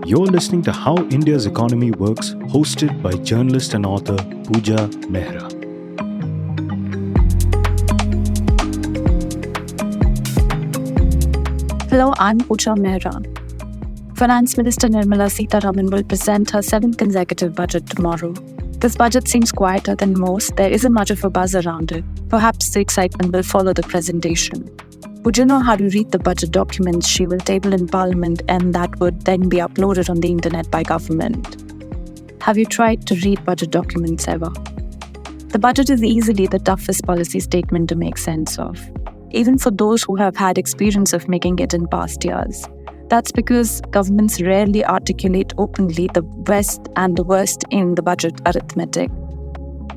You're listening to How India's Economy Works, hosted by journalist and author Puja Mehra. Hello, I'm Puja Mehra. Finance Minister Nirmala Sitharaman will present her seventh consecutive budget tomorrow. This budget seems quieter than most. There isn't much of a buzz around it. Perhaps the excitement will follow the presentation. Would you know how to read the budget documents she will table in Parliament and that would then be uploaded on the internet by government? Have you tried to read budget documents ever? The budget is easily the toughest policy statement to make sense of, even for those who have had experience of making it in past years. That's because governments rarely articulate openly the best and the worst in the budget arithmetic.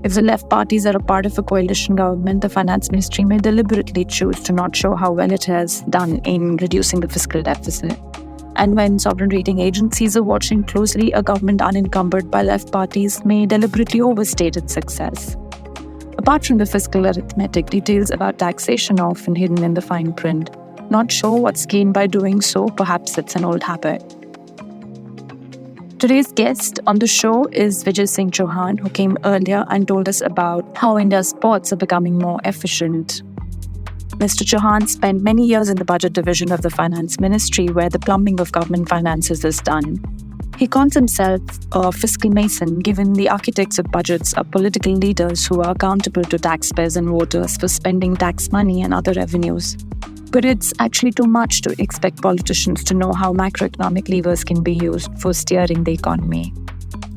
If the left parties are a part of a coalition government, the finance ministry may deliberately choose to not show how well it has done in reducing the fiscal deficit. And when sovereign rating agencies are watching closely, a government unencumbered by left parties may deliberately overstate its success. Apart from the fiscal arithmetic, details about taxation are often hidden in the fine print. Not sure what's gained by doing so, perhaps it's an old habit. Today's guest on the show is Vijay Singh Chauhan, who came earlier and told us about how India's ports are becoming more efficient. Mr. Chauhan spent many years in the budget division of the finance ministry, where the plumbing of government finances is done. He calls himself a fiscal mason, given the architects of budgets are political leaders who are accountable to taxpayers and voters for spending tax money and other revenues. But it's actually too much to expect politicians to know how macroeconomic levers can be used for steering the economy.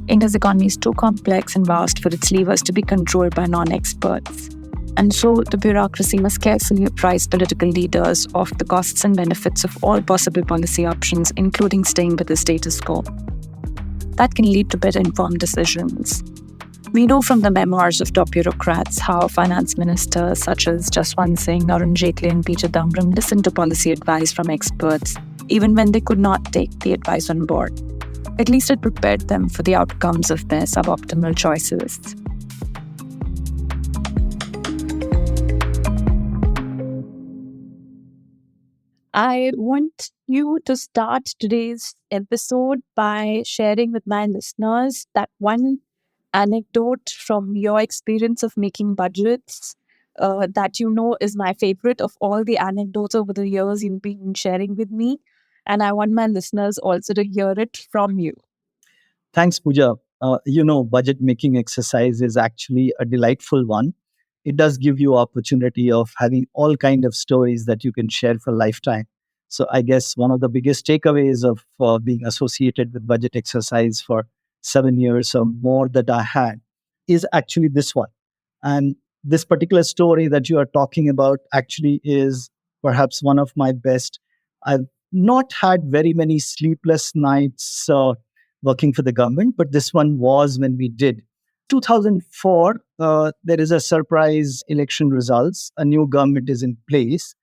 India's economy is too complex and vast for its levers to be controlled by non-experts. And so the bureaucracy must carefully apprise political leaders of the costs and benefits of all possible policy options, including staying with the status quo. That can lead to better informed decisions. We know from the memoirs of top bureaucrats how finance ministers such as Jaswant Singh, Arun Jaitley and P. Chidambaram listened to policy advice from experts, even when they could not take the advice on board. At least it prepared them for the outcomes of their suboptimal choices. I want you to start today's episode by sharing with my listeners that one anecdote from your experience of making budgets that you know is my favorite of all the anecdotes over the years you've been sharing with me. And I want my listeners also to hear it from you. Thanks, Puja. Budget making exercise is actually a delightful one. It does give you opportunity of having all kind of stories that you can share for a lifetime. So I guess one of the biggest takeaways of being associated with budget exercise for 7 years or more that I had is actually this one. And this particular story that you are talking about actually is perhaps one of my best. I've not had very many sleepless nights working for the government, but this one was when we did. 2004, there is a surprise election results. A new government is in place.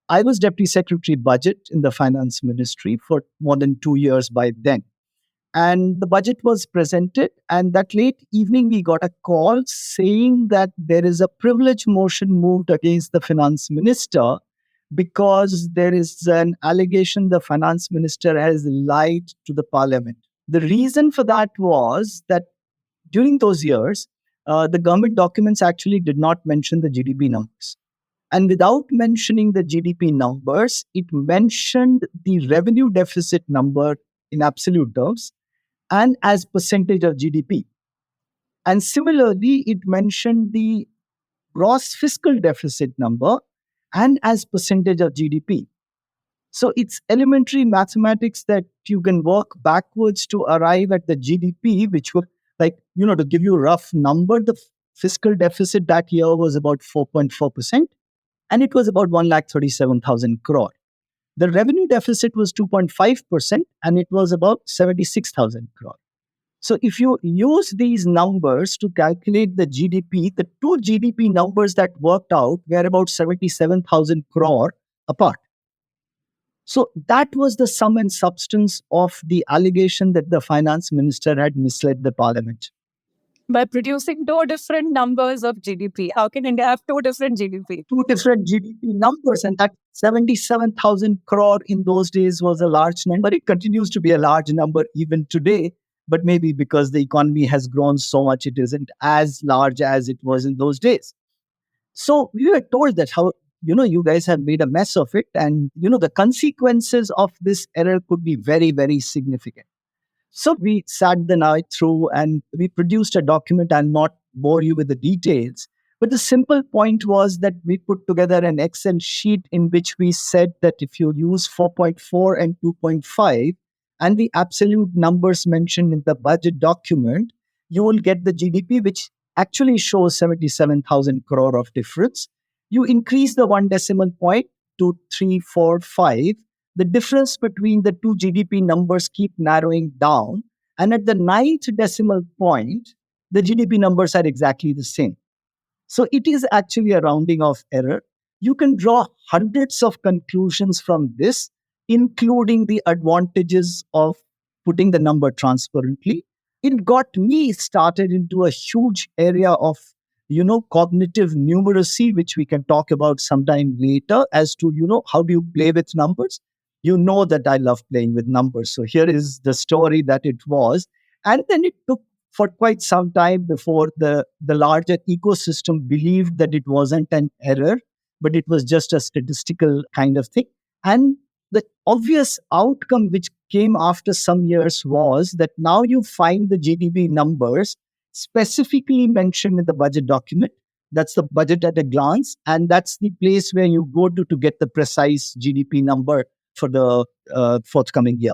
I was Deputy Secretary Budget in the Finance Ministry for more than 2 years by then. And the budget was presented, and that late evening we got a call saying that there is a privilege motion moved against the Finance Minister because there is an allegation the Finance Minister has lied to the Parliament. The reason for that was that during those years, the government documents actually did not mention the GDP numbers. And without mentioning the GDP numbers, it mentioned the revenue deficit number in absolute terms and as percentage of GDP. And similarly, it mentioned the gross fiscal deficit number and as percentage of GDP. So it's elementary mathematics that you can work backwards to arrive at the GDP, which would to give you a rough number, the fiscal deficit that year was about 4.4%. And it was about 1,37,000 crore. The revenue deficit was 2.5%, and it was about 76,000 crore. So if you use these numbers to calculate the GDP, the two GDP numbers that worked out were about 77,000 crore apart. So that was the sum and substance of the allegation that the finance minister had misled the parliament. By producing two different numbers of GDP. How can India have two different GDP? Two different GDP numbers, and that 77,000 crore in those days was a large number. It continues to be a large number even today, but maybe because the economy has grown so much, it isn't as large as it was in those days. So we were told that how, you guys have made a mess of it, and, the consequences of this error could be very, very significant. So we sat the night through and we produced a document. I'll not bore you with the details, but the simple point was that we put together an Excel sheet in which we said that if you use 4.4 and 2.5 and the absolute numbers mentioned in the budget document, you will get the GDP, which actually shows 77,000 crore of difference. You increase the one decimal point to 345, the difference between the two GDP numbers keep narrowing down. And at the ninth decimal point, the GDP numbers are exactly the same. So it is actually a rounding off error. You can draw hundreds of conclusions from this, including the advantages of putting the number transparently. It got me started into a huge area of, cognitive numeracy, which we can talk about sometime later as to, how do you play with numbers? You know that I love playing with numbers. So here is the story that it was. And then it took for quite some time before the larger ecosystem believed that it wasn't an error, but it was just a statistical kind of thing. And the obvious outcome which came after some years was that now you find the GDP numbers specifically mentioned in the budget document. That's the budget at a glance. And that's the place where you go to get the precise GDP number for the forthcoming year.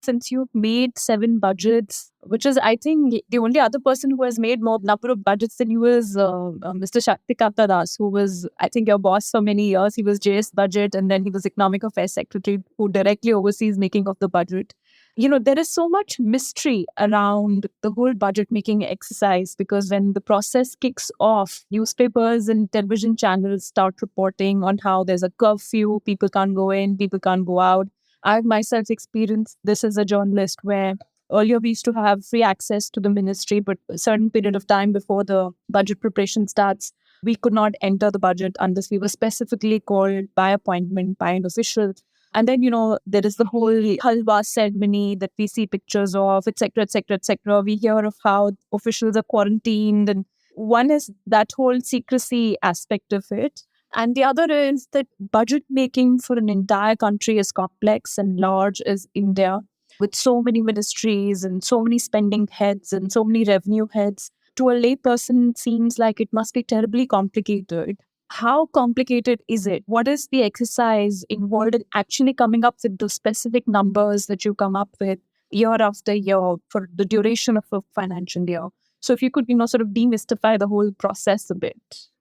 Since you've made 7 budgets, which is, I think, the only other person who has made more number of budgets than you is Mr. Shaktikanta Das, who was, I think, your boss for many years. He was JS Budget, and then he was Economic Affairs Secretary, who directly oversees making of the budget. There is so much mystery around the whole budget making exercise, because when the process kicks off, newspapers and television channels start reporting on how there's a curfew, people can't go in, people can't go out. I've myself experienced this as a journalist, where earlier we used to have free access to the ministry, but a certain period of time before the budget preparation starts, we could not enter the budget unless we were specifically called by appointment by an official. And then, there is the whole halwa ceremony that we see pictures of, etc., etc., etc. We hear of how officials are quarantined. And one is that whole secrecy aspect of it. And the other is that budget making for an entire country as complex and large as India, with so many ministries and so many spending heads and so many revenue heads, to a layperson seems like it must be terribly complicated. How complicated is it? What is the exercise involved in actually coming up with the specific numbers that you come up with year after year for the duration of a financial year? So if you could, sort of demystify the whole process a bit.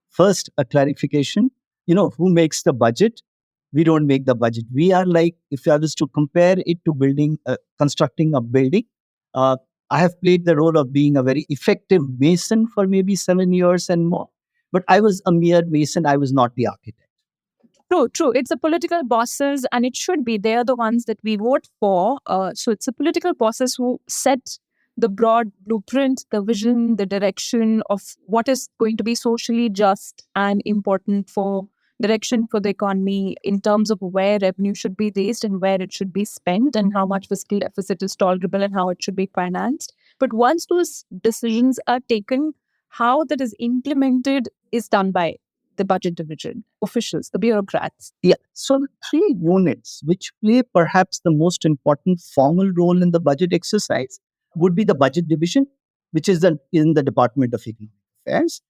First, a clarification. Who makes the budget? We don't make the budget. We are like, if I was to compare it to constructing a building, I have played the role of being a very effective mason for maybe 7 years and more. But I was a mere mason. I was not the architect. True. It's the political bosses, and it should be. They are the ones that we vote for. So it's the political bosses who set the broad blueprint, the vision, the direction of what is going to be socially just and important for direction for the economy in terms of where revenue should be raised and where it should be spent and how much fiscal deficit is tolerable and how it should be financed. But once those decisions are taken, how that is implemented is done by the budget division, officials, the bureaucrats. Yeah. So the 3 units which play perhaps the most important formal role in the budget exercise would be the budget division, which is in the Department of Economic Affairs.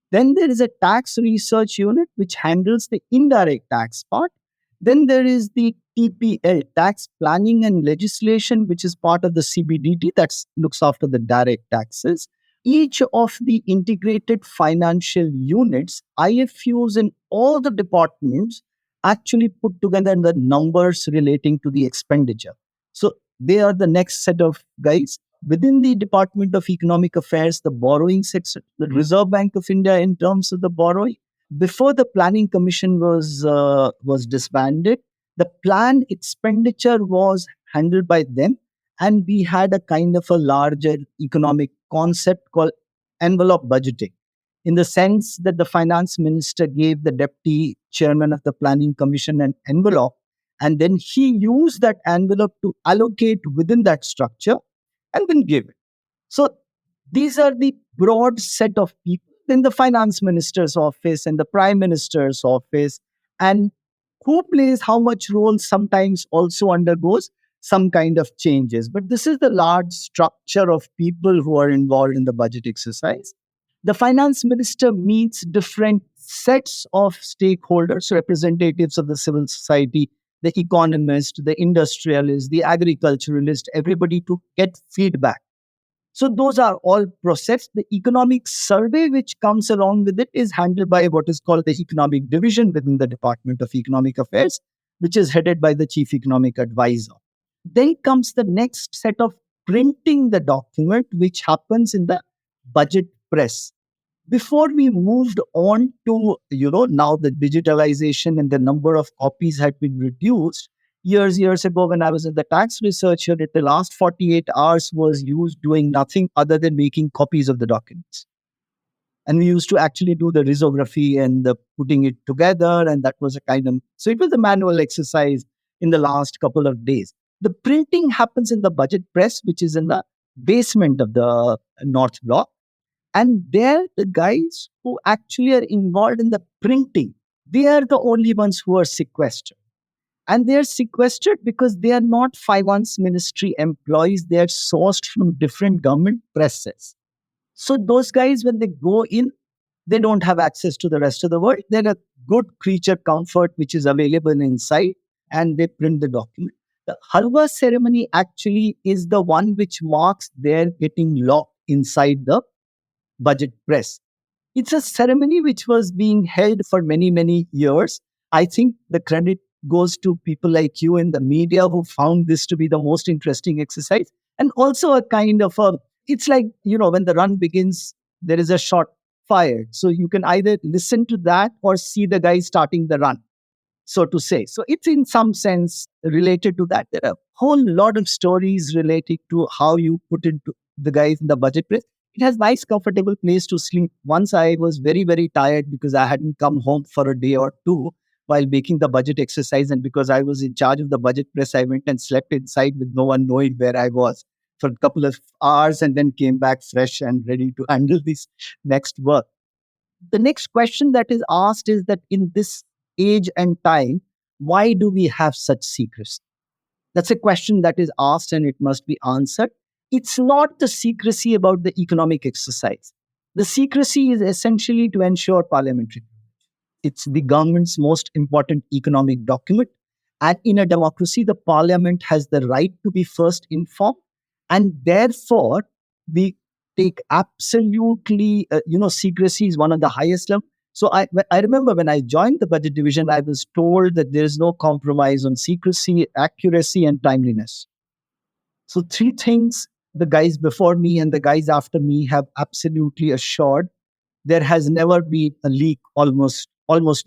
Then there is a tax research unit, which handles the indirect tax part. Then there is the TPL, tax planning and legislation, which is part of the CBDT, that looks after the direct taxes. Each of the integrated financial units, IFUs in all the departments, actually put together the numbers relating to the expenditure. So they are the next set of guys. Within the Department of Economic Affairs, the borrowing section, the Reserve Bank of India in terms of the borrowing, before the Planning Commission was disbanded, the plan expenditure was handled by them. And we had a kind of a larger economic concept called envelope budgeting, in the sense that the finance minister gave the deputy chairman of the planning commission an envelope, and then he used that envelope to allocate within that structure and then give it. So these are the broad set of people in the finance minister's office and the prime minister's office, and who plays how much role sometimes also undergoes some kind of changes. But this is the large structure of people who are involved in the budget exercise. The finance minister meets different sets of stakeholders, representatives of the civil society, the economist, the industrialist, the agriculturalist, everybody to get feedback. So those are all processed. The economic survey, which comes along with it, is handled by what is called the economic division within the Department of Economic Affairs, which is headed by the chief economic advisor. Then comes the next set of printing the document, which happens in the budget press. Before we moved on to, now the digitalization and the number of copies had been reduced, years ago when I was in the tax research unit, the last 48 hours was used doing nothing other than making copies of the documents. And we used to actually do the risography and the putting it together. And that was a kind of, so it was a manual exercise in the last couple of days. The printing happens in the budget press, which is in the basement of the North Block. And there, the guys who actually are involved in the printing, they are the only ones who are sequestered. And they are sequestered because they are not finance ministry employees. They are sourced from different government presses. So those guys, when they go in, they don't have access to the rest of the world. They're a good creature comfort, which is available inside, and they print the document. The halwa ceremony actually is the one which marks their getting locked inside the budget press. It's a ceremony which was being held for many, many years. I think the credit goes to people like you in the media who found this to be the most interesting exercise. And also a kind of it's like, when the run begins, there is a shot fired. So you can either listen to that or see the guy starting the run, so to say. So it's in some sense related to that. There are a whole lot of stories related to how you put into the guys in the budget press. It has nice, comfortable place to sleep. Once I was very, very tired because I hadn't come home for a day or two while making the budget exercise. And because I was in charge of the budget press, I went and slept inside with no one knowing where I was for a couple of hours and then came back fresh and ready to handle this next work. The next question that is asked is that in this age and time, why do we have such secrecy? That's a question that is asked and it must be answered. It's not the secrecy about the economic exercise. The secrecy is essentially to ensure parliamentary privilege. It's the government's most important economic document. And in a democracy, the parliament has the right to be first informed. And therefore, we take absolutely, secrecy is one of the highest level. So I remember when I joined the budget division, I was told that there is no compromise on secrecy, accuracy, and timeliness. So three things the guys before me and the guys after me have absolutely assured. There has never been a leak, almost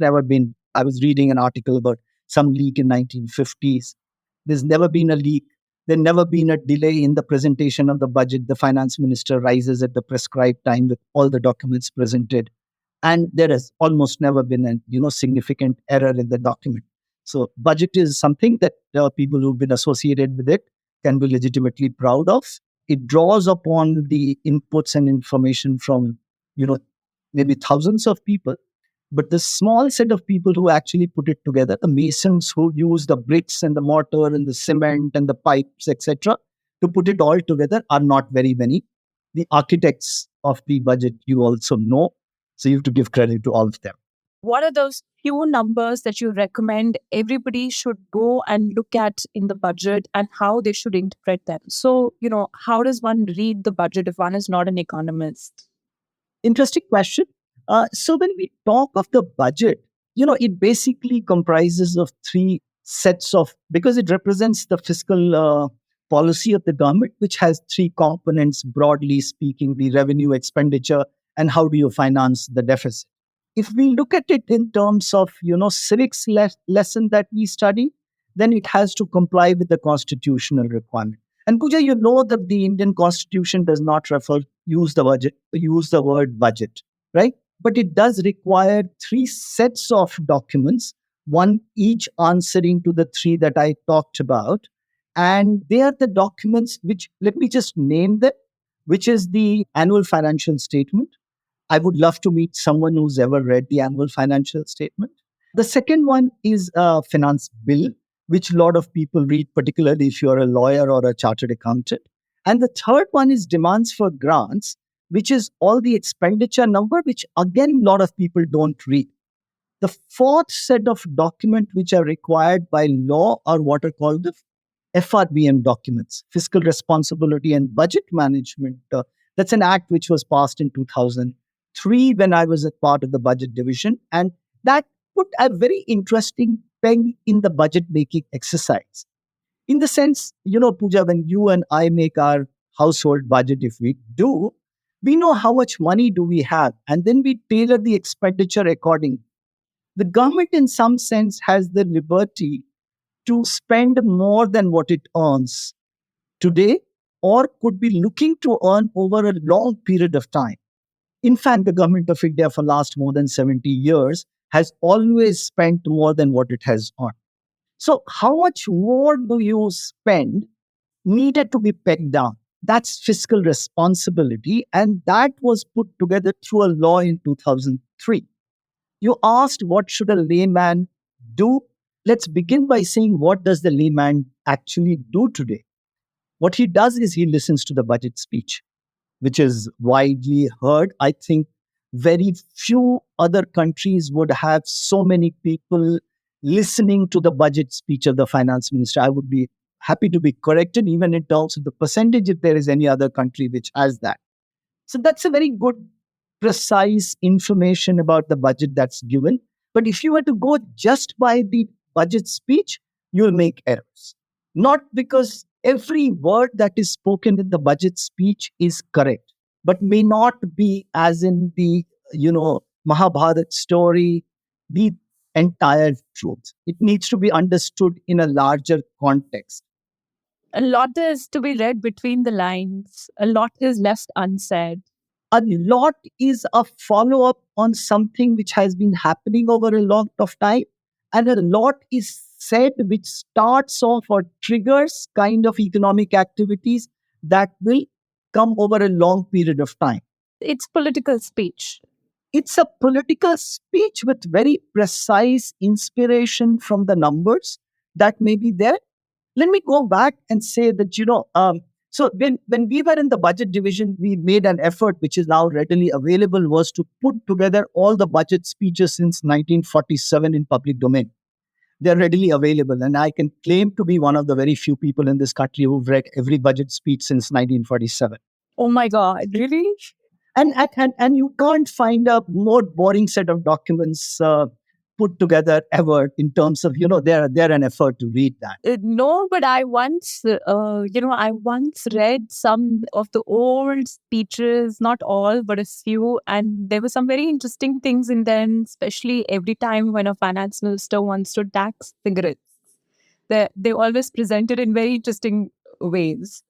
never been. I was reading an article about some leak in 1950s. There's never been a leak. There's never been a delay in the presentation of the budget. The finance minister rises at the prescribed time with all the documents presented. And there has almost never been a significant error in the document. So budget is something that people who've been associated with it can be legitimately proud of. It draws upon the inputs and information from, maybe thousands of people, but the small set of people who actually put it together, the masons who use the bricks and the mortar and the cement and the pipes, etc., to put it all together are not very many. The architects of the budget you also know, so you have to give credit to all of them. What are those few numbers that you recommend everybody should go and look at in the budget and how they should interpret them? So, how does one read the budget if one is not an economist? Interesting question. So when we talk of the budget, it basically comprises of three sets of, because it represents the fiscal policy of the government, which has three components, broadly speaking, the revenue, expenditure, and how do you finance the deficit. If we look at it in terms of, civics lesson that we study, then it has to comply with the constitutional requirement. And Puja, you know that the Indian Constitution does not refer, use the word budget, right? But it does require three sets of documents, one each answering to the three that I talked about. And they are the documents which, let me just name them, which is the annual financial statement. I would love to meet someone who's ever read the annual financial statement. The second one is a finance bill, which a lot of people read, particularly if you're a lawyer or a chartered accountant. And the third one is demands for grants, which is all the expenditure number, which again, a lot of people don't read. The fourth set of documents which are required by law are what are called the FRBM documents, Fiscal Responsibility and Budget Management. That's an act which was passed in 2003 when I was a part of the budget division. And that put a very interesting peg in the budget making exercise. In the sense, Pooja, when you and I make our household budget, if we do, we know how much money do we have, and then we tailor the expenditure accordingly. The government, in some sense, has the liberty to spend more than what it earns today or could be looking to earn over a long period of time. In fact, the government of India for last more than 70 years has always spent more than what it has earned. So how much more do you spend needed to be pegged down? That's fiscal responsibility. And that was put together through a law in 2003. You asked what should a layman do? Let's begin by saying what does the layman actually do today? What he does is he listens to the budget speech, which is widely heard. I think very few other countries would have so many people listening to the budget speech of the finance minister. I would be happy to be corrected, even in terms of the percentage, if there is any other country which has that. So that's a very good, precise information about the budget that's given. But if you were to go just by the budget speech, you'll make errors. Not because every word that is spoken in the budget speech is correct, but may not be, as in the, Mahabharat story, the entire truth. It needs to be understood in a larger context. A lot is to be read between the lines, a lot is left unsaid. A lot is a follow up on something which has been happening over a lot of time, and a lot is said which starts off or triggers kind of economic activities that will come over a long period of time. It's political speech. It's a political speech with very precise inspiration from the numbers that may be there. Let me go back and say that, so when we were in the budget division, we made an effort, which is now readily available, was to put together all the budget speeches since 1947 in public domain. They're readily available. And I can claim to be one of the very few people in this country who've read every budget speech since 1947. Oh my God, really? And you can't find a more boring set of documents put together ever in terms of, they're an effort to read that. No, but I once, I once read some of the old speeches, not all, but a few, and there were some very interesting things in them, especially every time when a finance minister wants to tax cigarettes. They always presented in very interesting ways.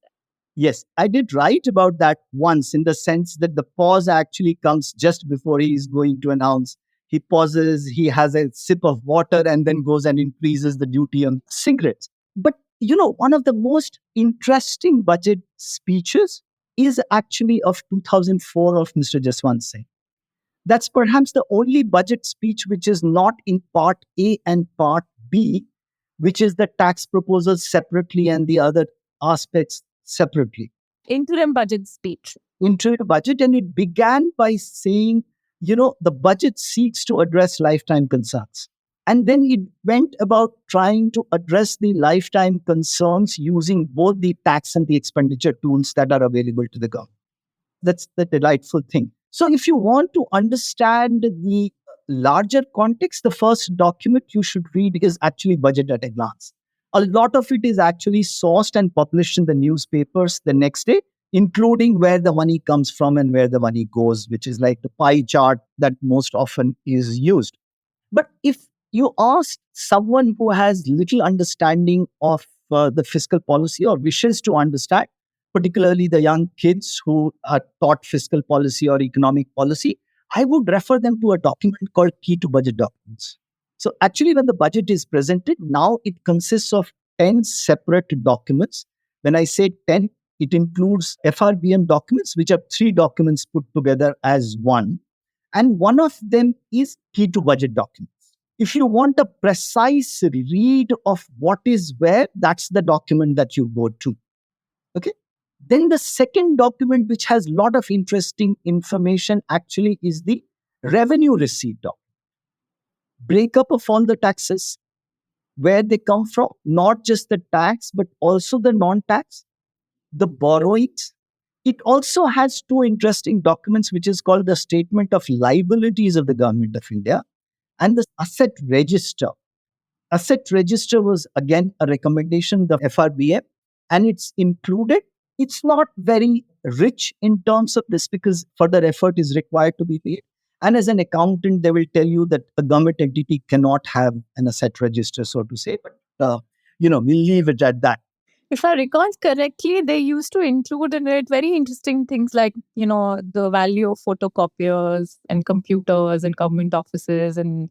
Yes, I did write about that once, in the sense that the pause actually comes just before he is going to announce. He pauses, he has a sip of water, and then goes and increases the duty on cigarettes. But, one of the most interesting budget speeches is actually of 2004 of Mr. Jaswant Singh. That's perhaps the only budget speech which is not in part A and part B, which is the tax proposals separately and the other aspects separately. Interim budget speech. Interim budget, and it began by saying, the budget seeks to address lifetime concerns. And then it went about trying to address the lifetime concerns using both the tax and the expenditure tools that are available to the government. That's the delightful thing. So if you want to understand the larger context, the first document you should read is actually Budget at a Glance. A lot of it is actually sourced and published in the newspapers the next day, including where the money comes from and where the money goes, which is like the pie chart that most often is used. But if you ask someone who has little understanding of the fiscal policy or wishes to understand, particularly the young kids who are taught fiscal policy or economic policy, I would refer them to a document called Key to Budget Documents. So, actually, when the budget is presented, now it consists of 10 separate documents. When I say 10, it includes FRBM documents, which are three documents put together as one. And one of them is Key to Budget Documents. If you want a precise read of what is where, that's the document that you go to. Okay. Then the second document, which has a lot of interesting information, actually is the revenue receipt document. Breakup of all the taxes, where they come from, not just the tax, but also the non-tax, the borrowings. It also has two interesting documents, which is called the Statement of Liabilities of the Government of India and the Asset Register. Asset Register was again a recommendation of the FRBM, and it's included. It's not very rich in terms of this because further effort is required to be made. And as an accountant, they will tell you that a government entity cannot have an asset register, so to say. But we'll leave it at that. If I recall correctly, they used to include in it very interesting things like, the value of photocopiers and computers and government offices and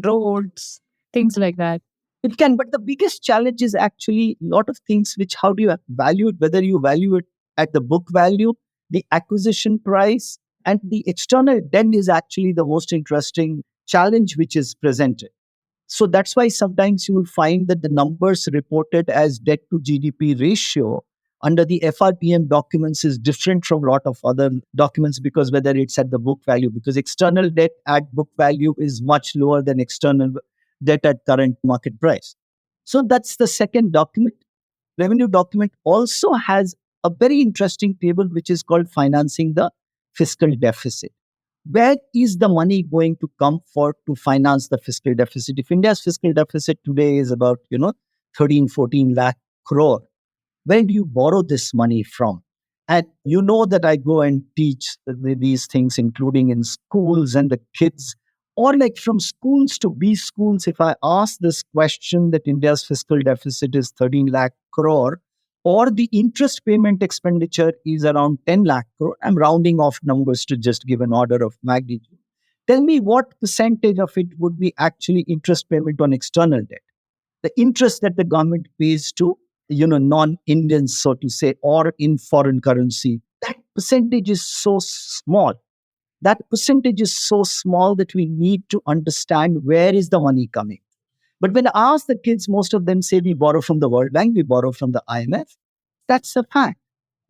roads, things like that. It can, but the biggest challenge is actually a lot of things which how do you value it, whether you value it at the book value, the acquisition price, and the external debt is actually the most interesting challenge which is presented. So that's why sometimes you will find that the numbers reported as debt to GDP ratio under the FRPM documents is different from a lot of other documents because whether it's at the book value, because external debt at book value is much lower than external debt at current market price. So that's the second document. Revenue document also has a very interesting table which is called financing the fiscal deficit. Where is the money going to come for to finance the fiscal deficit? If India's fiscal deficit today is about 13, 14 lakh crore, where do you borrow this money from? And you know that I go and teach these things, including in schools and the kids, or like from schools to B schools. If I ask this question that India's fiscal deficit is 13 lakh crore, or the interest payment expenditure is around 10 lakh crore, I'm rounding off numbers to just give an order of magnitude. Tell me what percentage of it would be actually interest payment on external debt, the interest that the government pays to non-Indians, so to say, or in foreign currency. That percentage is so small. That percentage is so small that we need to understand where is the money coming. But when I ask the kids, most of them say we borrow from the World Bank, we borrow from the IMF. That's a fact.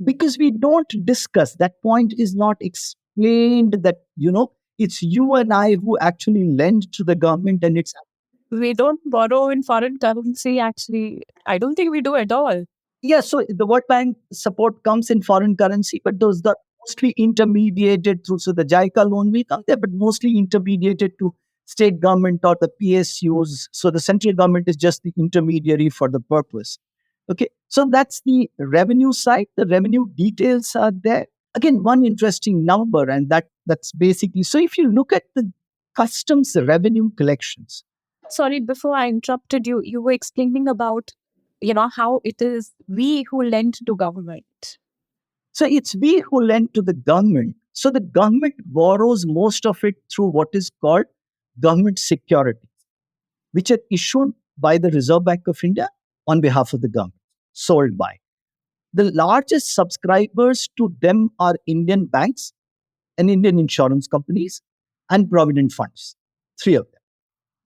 Because we don't discuss, that point is not explained that, it's you and I who actually lend to the government and it's... We don't borrow in foreign currency, actually. I don't think we do at all. Yeah, so the World Bank support comes in foreign currency, but those are mostly intermediated through, so the JICA loan will come there, but mostly intermediated to state government or the PSUs. So the central government is just the intermediary for the purpose. Okay, so that's the revenue side. The revenue details are there. Again, one interesting number, and that's basically, so if you look at the customs revenue collections. Sorry, before I interrupted you, you were explaining about, how it is we who lend to government. So it's we who lend to the government. So the government borrows most of it through what is called government securities, which are issued by the Reserve Bank of India on behalf of the government, sold by. The largest subscribers to them are Indian banks and Indian insurance companies and provident funds, three of them.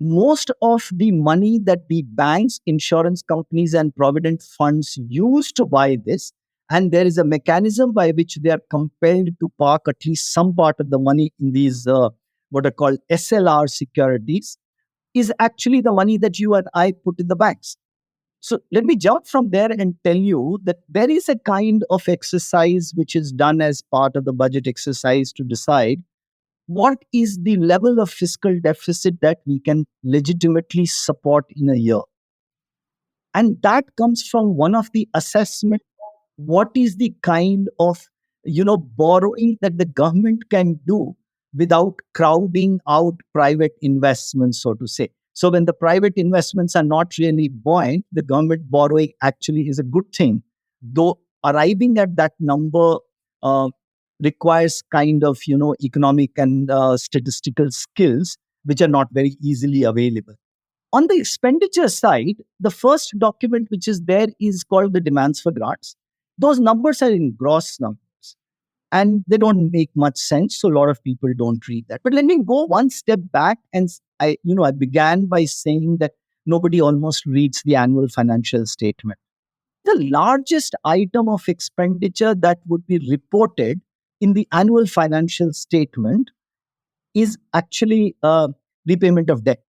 Most of the money that the banks, insurance companies, and provident funds use to buy this, and there is a mechanism by which they are compelled to park at least some part of the money in these what are called SLR securities, is actually the money that you and I put in the banks. So let me jump from there and tell you that there is a kind of exercise which is done as part of the budget exercise to decide what is the level of fiscal deficit that we can legitimately support in a year. And that comes from one of the assessment, what is the kind of borrowing that the government can do without crowding out private investments, so to say. So when the private investments are not really buoyant, the government borrowing actually is a good thing, though arriving at that number uh, requires kind of, economic and statistical skills, which are not very easily available. On the expenditure side, the first document which is there is called the demands for grants. Those numbers are in gross numbers and they don't make much sense. So a lot of people don't read that. But let me go one step back and I began by saying that nobody almost reads the annual financial statement. The largest item of expenditure that would be reported in the annual financial statement is actually repayment of debt.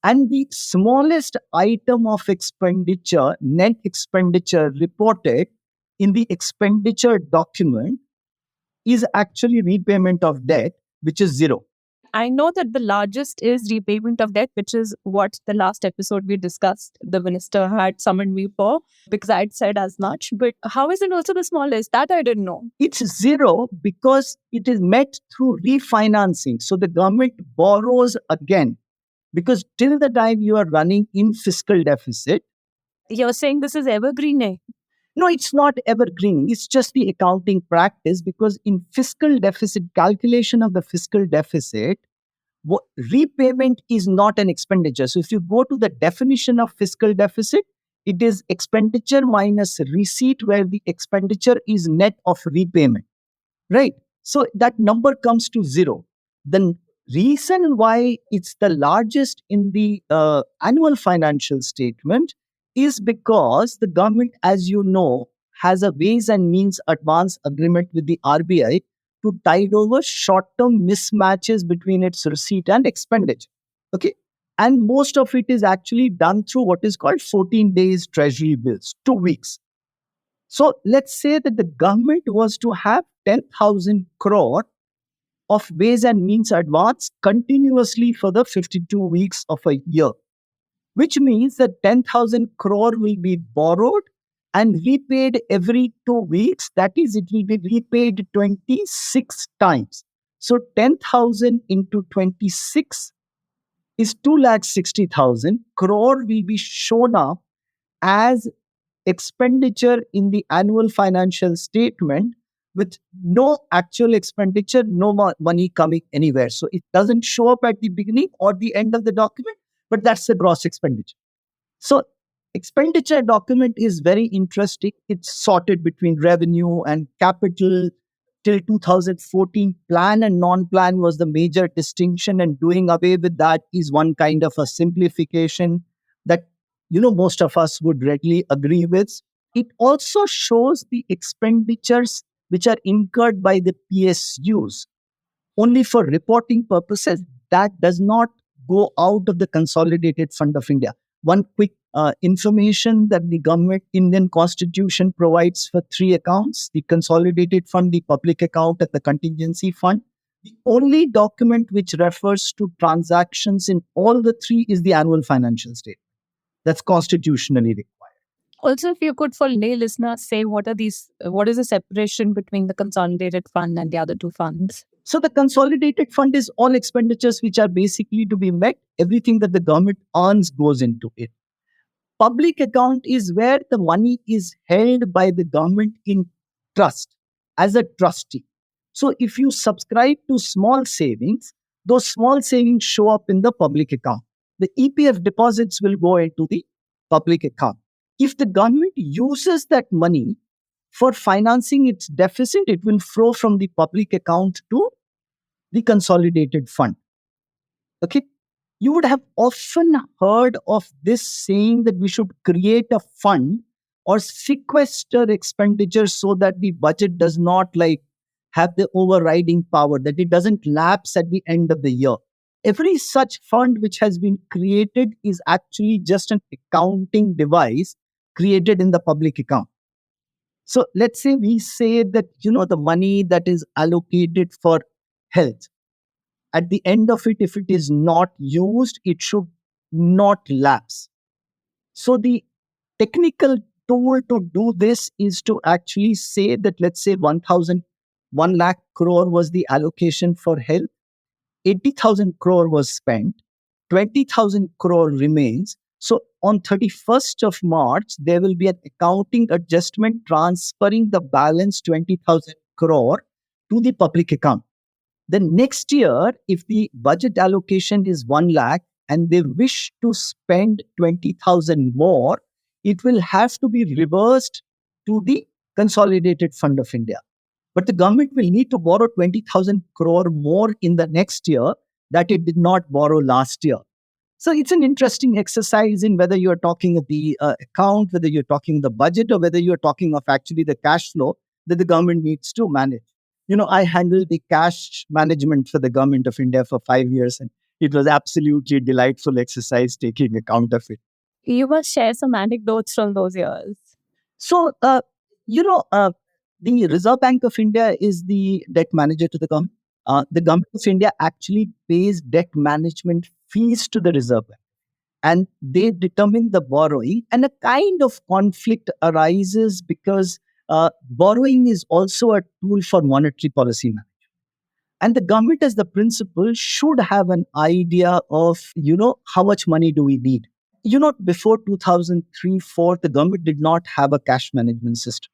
And the smallest item of expenditure, net expenditure reported in the expenditure document is actually repayment of debt, which is zero. I know that the largest is repayment of debt, which is what the last episode we discussed. The minister had summoned me for because I'd said as much. But how is it also the smallest? That I didn't know. It's zero because it is met through refinancing. So the government borrows again because till the time you are running in fiscal deficit. You're saying this is evergreen, eh? No, it's not evergreen. It's just the accounting practice because in fiscal deficit, calculation of the fiscal deficit, repayment is not an expenditure. So if you go to the definition of fiscal deficit, it is expenditure minus receipt, where the expenditure is net of repayment, right? So that number comes to zero. The reason why it's the largest in the annual financial statement is because the government, as you know, has a ways and means advance agreement with the RBI to tide over short-term mismatches between its receipt and expenditure. Okay. And most of it is actually done through what is called 14 days treasury bills, 2 weeks. So let's say that the government was to have 10,000 crore of ways and means advance continuously for the 52 weeks of a year, which means that 10,000 crore will be borrowed and repaid every 2 weeks. That is, it will be repaid 26 times. So 10,000 into 26 is 2,60,000 crore will be shown up as expenditure in the annual financial statement with no actual expenditure, no money coming anywhere. So it doesn't show up at the beginning or the end of the document, but that's the gross expenditure. So expenditure document is very interesting. It's sorted between revenue and capital. Till 2014, plan and non-plan was the major distinction, and doing away with that is one kind of a simplification that most of us would readily agree with. It also shows the expenditures which are incurred by the PSUs only for reporting purposes. That does not go out of the Consolidated Fund of India. One quick information that the government Indian Constitution provides for three accounts: the Consolidated Fund, the Public Account, and the Contingency Fund. The only document which refers to transactions in all the three is the annual financial statement. That's constitutionally required. Also, if you could, for lay listeners, say what is the separation between the consolidated fund and the other two funds? So the consolidated fund is all expenditures which are basically to be met. Everything that the government earns goes into it. Public account is where the money is held by the government in trust as a trustee. So if you subscribe to small savings, those small savings show up in the public account. The EPF deposits will go into the public account. If the government uses that money for financing its deficit, it will flow from the public account to the consolidated fund. Okay. You would have often heard of this saying that we should create a fund or sequester expenditure so that the budget does not have the overriding power, that it doesn't lapse at the end of the year. Every such fund which has been created is actually just an accounting device created in the public account. So let's say we say that, the money that is allocated for health, at the end of it, if it is not used, it should not lapse. So the technical tool to do this is to actually say that, let's say 1 lakh crore was the allocation for health, 80,000 crore was spent, 20,000 crore remains. So on 31st of March, there will be an accounting adjustment transferring the balance 20,000 crore to the public account. Then next year, if the budget allocation is 1 lakh and they wish to spend 20,000 more, it will have to be reversed to the Consolidated Fund of India. But the government will need to borrow 20,000 crore more in the next year that it did not borrow last year. So it's an interesting exercise in whether you're talking of the account, whether you're talking the budget, or whether you're talking of actually the cash flow that the government needs to manage. I handled the cash management for the government of India for 5 years, and it was absolutely a delightful exercise taking account of it. You must share some anecdotes from those years. So, the Reserve Bank of India is the debt manager to the government. The government of India actually pays debt management fees to the Reserve Bank, and they determine the borrowing. And a kind of conflict arises because borrowing is also a tool for monetary policy management. And the government, as the principal, should have an idea of, how much money do we need. Before 2003-4, the government did not have a cash management system.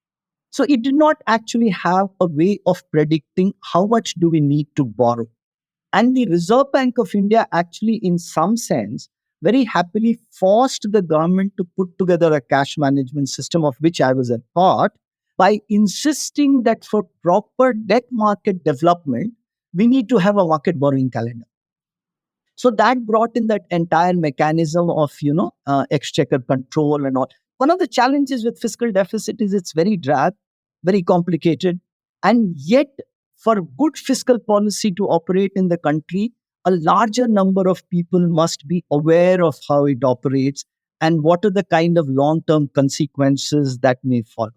So it did not actually have a way of predicting how much do we need to borrow. And the Reserve Bank of India actually, in some sense, very happily forced the government to put together a cash management system, of which I was a part, by insisting that for proper debt market development, we need to have a market borrowing calendar. So that brought in that entire mechanism of, exchequer control and all. One of the challenges with fiscal deficit is it's very drab, very complicated. And yet, for good fiscal policy to operate in the country, a larger number of people must be aware of how it operates and what are the kind of long-term consequences that may follow.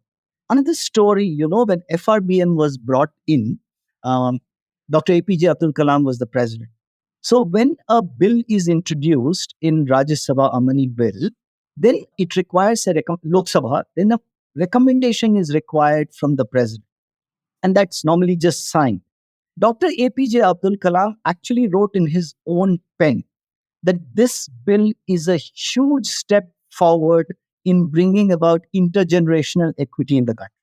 Another story, when FRBM was brought in, Dr. APJ Abdul Kalam was the president. So when a bill is introduced in Rajya Sabha Amani bill, then it requires Lok Sabha, then a recommendation is required from the president. And that's normally just signed. Dr. APJ Abdul Kalam actually wrote in his own pen that this bill is a huge step forward in bringing about intergenerational equity in the country.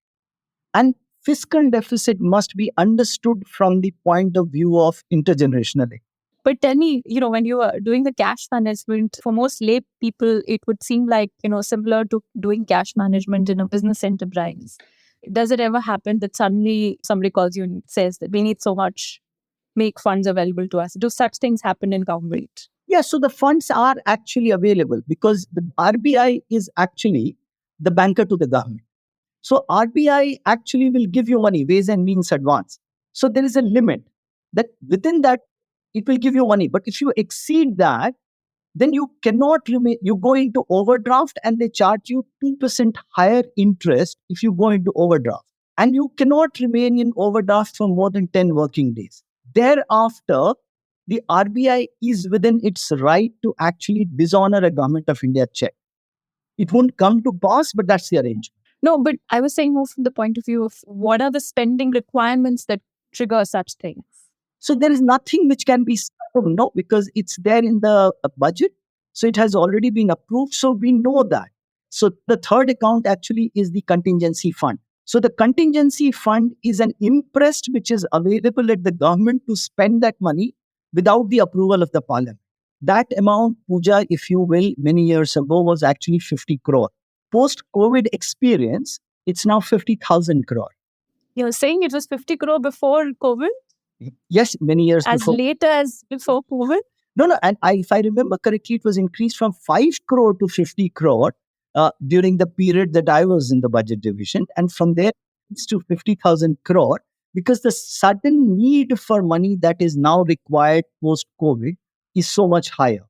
And fiscal deficit must be understood from the point of view of intergenerational equity. But tell me, when you are doing the cash management, for most lay people, it would seem like, similar to doing cash management in a business enterprise. Does it ever happen that suddenly somebody calls you and says that we need so much, make funds available to us? Do such things happen in government? Yeah, so the funds are actually available because the RBI is actually the banker to the government. So RBI actually will give you money, ways and means advance. So there is a limit that within that, it will give you money. But if you exceed that, then you cannot remain, you go into overdraft and they charge you 2% higher interest if you go into overdraft. And you cannot remain in overdraft for more than 10 working days. Thereafter, the RBI is within its right to actually dishonor a Government of India check. It won't come to pass, but that's the arrangement. No, but I was saying more from the point of view of what are the spending requirements that trigger such things? So there is nothing which can be no, because it's there in the budget. So it has already been approved. So we know that. So the third account actually is the contingency fund. So the contingency fund is an imprest which is available at the government to spend that money without the approval of the parliament. That amount, Puja, if you will, many years ago was actually 50 crore. Post-COVID experience, it's now 50,000 crore. You're saying it was 50 crore before COVID? Yes, many years as before. As late as before COVID? No. And if I remember correctly, it was increased from 5 crore to 50 crore during the period that I was in the budget division. And from there, it's to 50,000 crore because the sudden need for money that is now required post-COVID is so much higher.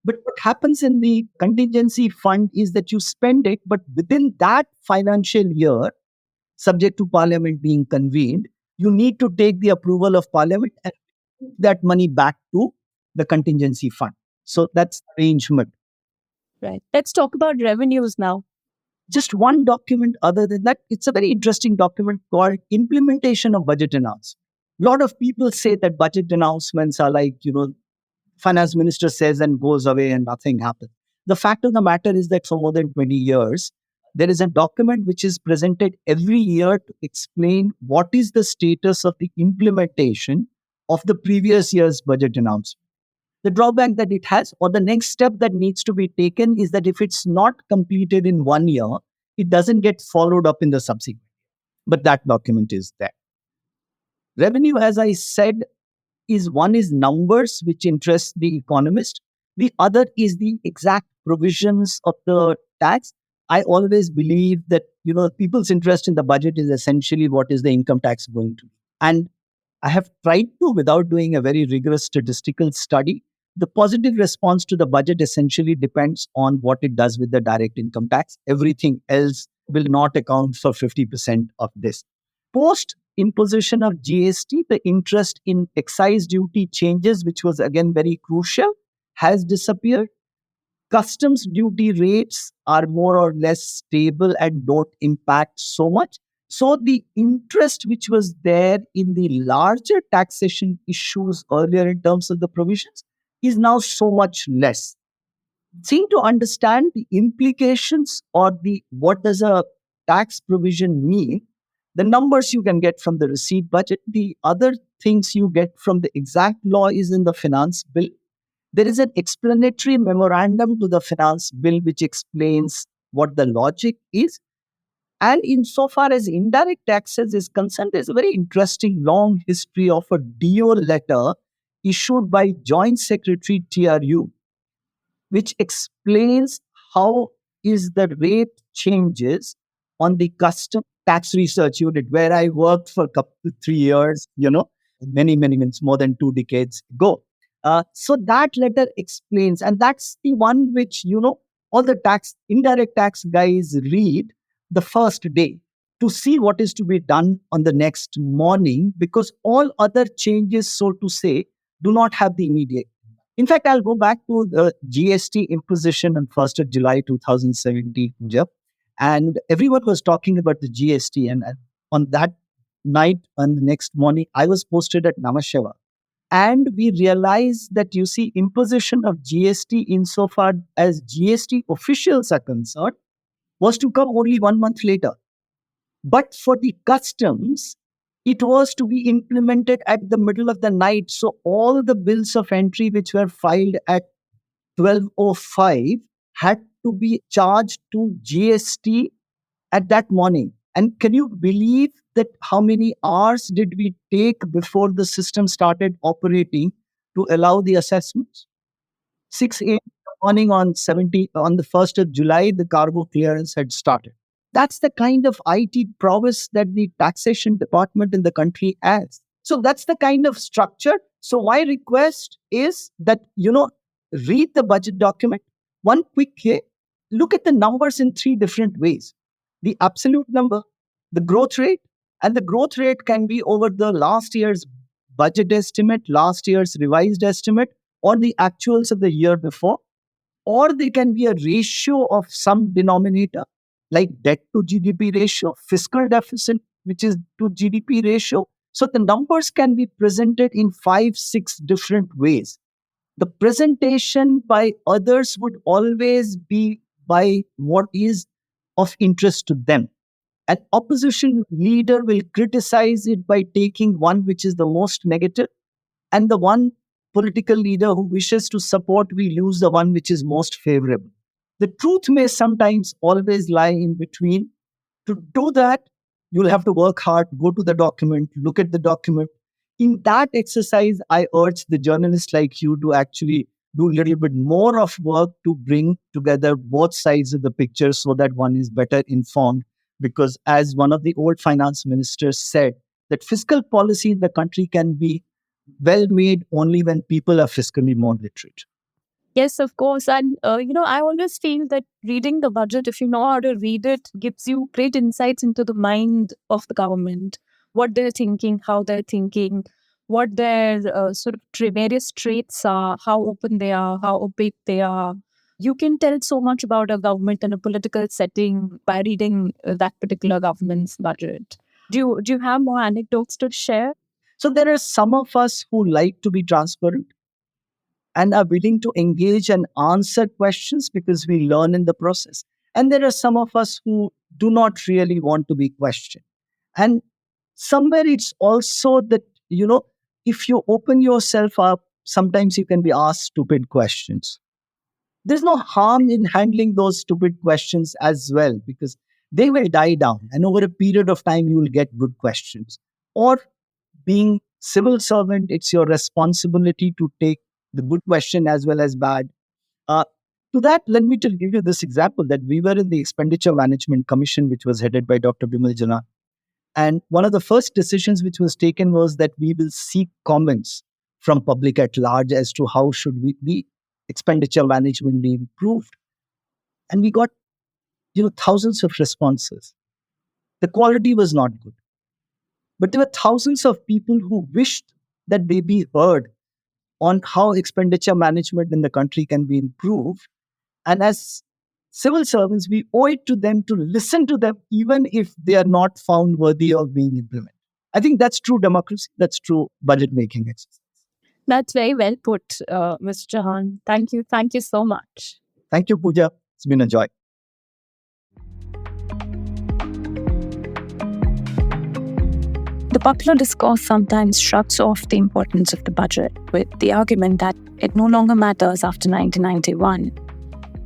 But what happens in the contingency fund is that you spend it, but within that financial year, subject to parliament being convened, you need to take the approval of parliament and put that money back to the contingency fund. So that's the arrangement. Right. Let's talk about revenues now. Just one document other than that, it's a very interesting document called Implementation of Budget Announcement. A lot of people say that budget announcements are like, finance minister says and goes away and nothing happens. The fact of the matter is that for more than 20 years, there is a document which is presented every year to explain what is the status of the implementation of the previous year's budget announcement. The drawback that it has, or the next step that needs to be taken, is that if it's not completed in 1 year, it doesn't get followed up in the subsequent. But that document is there. Revenue, as I said, is one is numbers which interest the economist. The other is the exact provisions of the tax. I always believe that people's interest in the budget is essentially what is the income tax going to be. And I have tried to, without doing a very rigorous statistical study, the positive response to the budget essentially depends on what it does with the direct income tax. Everything else will not account for 50% of this. Post imposition of GST, the interest in excise duty changes, which was again very crucial, has disappeared. Customs duty rates are more or less stable and don't impact so much. So the interest which was there in the larger taxation issues earlier in terms of the provisions is now so much less. Seem to understand the implications or the what does a tax provision mean, the numbers you can get from the receipt budget. The other things you get from the exact law is in the finance bill. There is an explanatory memorandum to the finance bill which explains what the logic is. And insofar as indirect taxes is concerned, there's a very interesting long history of a DO letter issued by Joint Secretary TRU, which explains how is the rate changes on the custom tax research unit where I worked for 3 years, many means more than 2 decades ago. So that letter explains, and that's the one which, all the indirect tax guys read the first day to see what is to be done on the next morning, because all other changes, so to say, do not have the immediate. In fact, I'll go back to the GST imposition on 1st of July 2017, Punjab, and everyone was talking about the GST. And on that night, on the next morning, I was posted at Namasheva. And we realized that, imposition of GST insofar as GST officials are concerned was to come only 1 month later. But for the customs, it was to be implemented at the middle of the night. So all the bills of entry which were filed at 12:05 had to be charged to GST at that morning. And can you believe that how many hours did we take before the system started operating to allow the assessments? 6 a.m. in the morning on the 1st of July, the cargo clearance had started. That's the kind of IT prowess that the taxation department in the country has. So that's the kind of structure. So my request is that, read the budget document. One quick here, look at the numbers in three different ways. The absolute number, the growth rate, and the growth rate can be over the last year's budget estimate, last year's revised estimate, or the actuals of the year before, or they can be a ratio of some denominator, like debt to GDP ratio, fiscal deficit, which is to GDP ratio. So the numbers can be presented in 5-6 different ways. The presentation by others would always be by what is of interest to them. An opposition leader will criticize it by taking one which is the most negative, and the one political leader who wishes to support will use the one which is most favorable. The truth may sometimes always lie in between. To do that, you'll have to work hard, go to the document, look at the document. In that exercise, I urge the journalists like you to actually do a little bit more of work to bring together both sides of the picture so that one is better informed. Because as one of the old finance ministers said, that fiscal policy in the country can be well made only when people are fiscally more literate. Yes, of course. And, I always feel that reading the budget, if you know how to read it, gives you great insights into the mind of the government, what they're thinking, how they're thinking, what their sort of various traits are, how open they are, how opaque they are. You can tell so much about a government in a political setting by reading that particular government's budget. Do you have more anecdotes to share? So there are some of us who like to be transparent. and are willing to engage and answer questions because we learn in the process. And there are some of us who do not really want to be questioned. And somewhere it's also that, if you open yourself up, sometimes you can be asked stupid questions. There's no harm in handling those stupid questions as well, because they will die down. And over a period of time, you will get good questions. Or being civil servant, it's your responsibility to take the good question as well as bad. Uh, to that, let me just give you this example that we were in the Expenditure Management Commission, which was headed by Dr. Bimal Jana. And one of the first decisions which was taken was that we will seek comments from public at large as to how should the expenditure management be improved. And we got, thousands of responses. The quality was not good, but there were thousands of people who wished that they be heard on how expenditure management in the country can be improved. And as civil servants, we owe it to them to listen to them, even if they are not found worthy of being implemented. I think that's true democracy. That's true budget making exercise. That's very well put, Mr. Chauhan. Thank you. Thank you so much. Thank you, Pooja. It's been a joy. The popular discourse sometimes shrugs off the importance of the budget with the argument that it no longer matters after 1991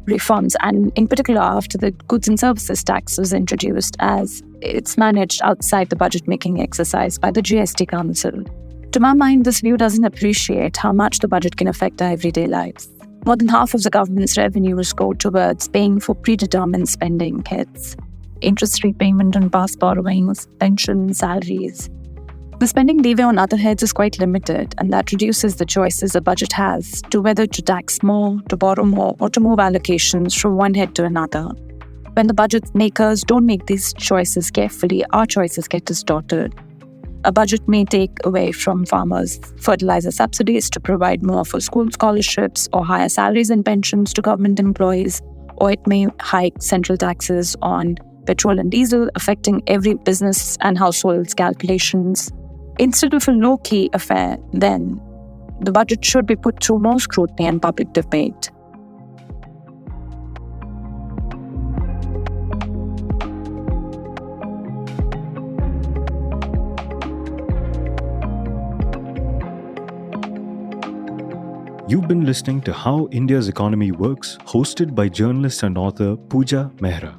reforms, and in particular after the goods and services tax was introduced, as it's managed outside the budget-making exercise by the GST Council. To my mind, this view doesn't appreciate how much the budget can affect our everyday lives. More than half of the government's revenues go towards paying for predetermined spending hits, interest repayment on past borrowings, pensions, salaries. The spending leeway on other heads is quite limited, and that reduces the choices a budget has to whether to tax more, to borrow more, or to move allocations from one head to another. When the budget makers don't make these choices carefully, our choices get distorted. A budget may take away from farmers fertilizer subsidies to provide more for school scholarships or higher salaries and pensions to government employees, or it may hike central taxes on petrol and diesel, affecting every business and household's calculations. Instead of a low-key affair, then, the budget should be put through more scrutiny and public debate. You've been listening to How India's Economy Works, hosted by journalist and author Puja Mehra.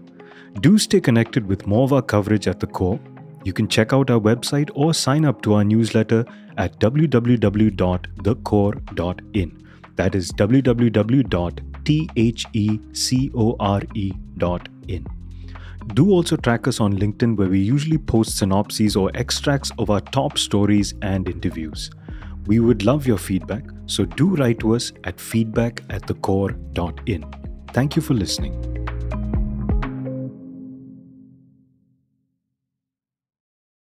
Do stay connected with more of our coverage at the core. You can check out our website or sign up to our newsletter at www.thecore.in. That is www.thecore.in. Do also track us on LinkedIn, where we usually post synopses or extracts of our top stories and interviews. We would love your feedback, so do write to us at feedback@thecore.in. Thank you for listening.